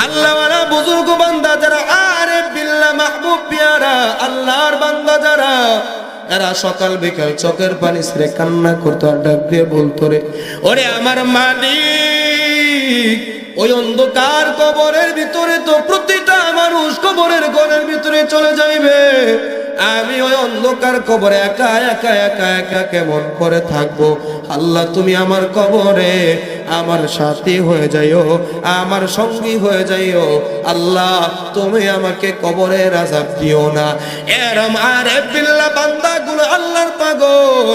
আল্লাহওয়ালা বুজুর্গ বান্দা যারা, আরিফ বিল্লাহ মাহবুব পিয়ারা আল্লাহর বান্দা যারা, এরা সকাল বিকাল চোখের পানি ছেড়ে কান্না করতো আর ডাক দিয়ে বলতো, রে ওরে আমার মালিক, ওই অন্ধকার কবরের ভিতরে তো প্রতিটা মানুষ কবরের ঘরের ভিতরে চলে যাইবে, আমি ওই অন্ধকার কবরে একা একা একা একা কেমন করে থাকবো? আল্লাহ তুমি আমার কবরে আমার সাথী হয়ে যাইও, আমার সঙ্গী হয়ে যাইও। আল্লাহ তুমি আমাকে কবরের আযাব দিও না। এরম আরিফ বিল্লাহ বান্দাগুলো আল্লাহর পাগল,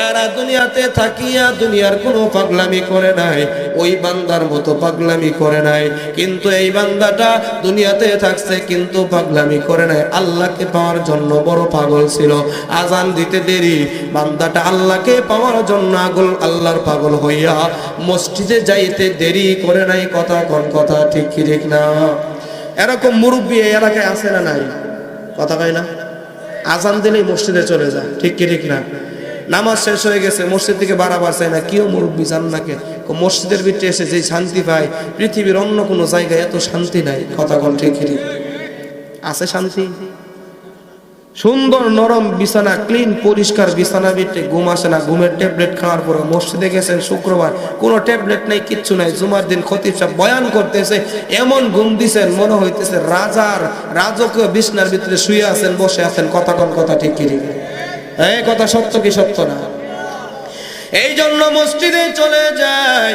এরা দুনিয়াতে থাকিয়া দুনিয়ার কোনো পাগলামি করে নাই, ওই বান্দার মতো পাগলামি করে নাই। কিন্তু এই বান্দাটা দুনিয়াতে থাকছে কিন্তু পাগলামি করে নাই, আল্লাহকে পাওয়ার জন্য বড় পাগল ছিল। আজান দিতে দেরি, বান্দাটা আল্লাহকে পাওয়ার জন্য আল্লাহর পাগল হইয়া মসজিদে যাইতে দেরি করে নাই। কথা কোন কথা ঠিক কি ঠিক না? এরকম মুরব্বী এই এলাকায় আছে না নাই? কথা কয় না? আজান দিলেই মসজিদে চলে যায়, ঠিক কি ঠিক না? নামাজ শেষ হয়ে গেছে, মসজিদ থেকে বাড়াবার চাই না, কেউ মুরব্বী জান নাকে মসজিদের ভিতরে এসে যে শান্তি পায় পৃথিবীর অন্য কোনো জায়গায় এত শান্তি নাই। কথা কোন ঠিক কি ঠিক? আছে শান্তি? সুন্দর নরম বিছানা, ক্লিন পরিষ্কার বিছানা, ভিতরে ঘুম আসে না। ঘুমের ট্যাবলেট খাওয়ার পরে মসজিদে গেছেন শুক্রবার, কোনো ট্যাবলেট নেই, কিচ্ছু নাই। জুমার দিন খতিব সাহেব বয়ান করতেছে, এমন ঘুম দিছেন মনে হইতেছে রাজকীয় বিছনার ভিতরে শুয়ে আছেন, বসে আছেন। কথা কোন কথা ঠিক কি ঠিক? এই কথা সত্য কি সত্য না? এই জন্য মসজিদে চলে যায়।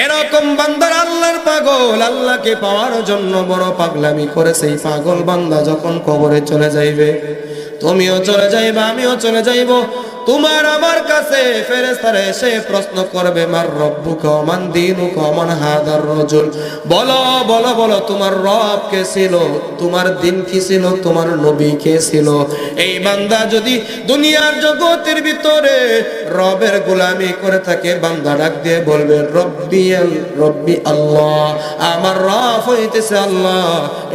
এরকম বান্দার আল্লাহর পাগল, আল্লাহকে পাওয়ার জন্য বড় পাগলামি করেছে। এই পাগল বান্দা যখন কবরে চলে যাইবে, তুমিও চলে যাইবে, আমিও চলে যাইব। তোমার আমার কাছে ফেরেশতারা এসে প্রশ্ন করবে, মার রব্বুকা ওয়া মান দীনুকা ওয়া মান হাদার রাজুল। বলো বলো বলো, তোমার রব কে ছিল, তোমার দিন কি ছিল, তোমার নবী কে ছিল? এই বান্দা যদি দুনিয়ার জগতের ভিতরে রবের গোলামি করে থাকে, বান্দা ডাক দিয়ে বলবে, রব্বি আল্লাহ, আমার রব হইতেছে আল্লাহ।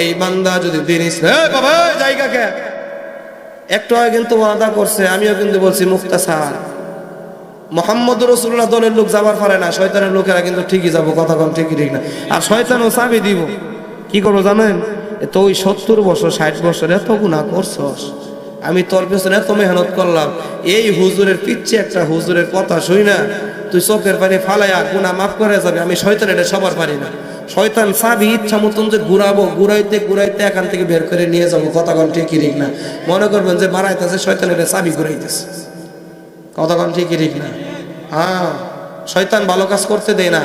এই বান্দা যদি দিন বাবা জায়গা কে একটু আগে কিন্তু ওয়াদা করছে, আমিও কিন্তু বলছি মুক্তাসার, মুহাম্মদ রাসূলুল্লাহ দলের লোক যাবার পারে না, শয়তানের লোকেরা কিন্তু ঠিকই যাবো। কথা কোন ঠিক ঠিক না? আর শয়তানও চাবি দিব। কি করবো জানেন? তো ওই 70 বছর 60 বছর এত গুনাহ করছস, আমি তোর পেছনে এত মেহনত করলাম, এই হুজুরের পিচ্ছে একটা হুজুরের কথা শুই না তুই চোখের পানি ফালাইয়া গুনাহ মাফ করে যাবে। আমি শয়তান, এটা সবার পারি না। শয়তান চাবি ইচ্ছা মতন যে ঘুরাবো, ঘুরাইতে ঘুরাইতে এখান থেকে বের করে নিয়ে যাবো। কথা কোন ঠিক ঠিক না? মনে করবেন যে বাড়াইতেছে, শয়তান এটা চাবি ঘুরাইতেছে। কথা কোন ঠিক ঠিক না? হ্যাঁ, শয়তান ভালো কাজ করতে দেয় না।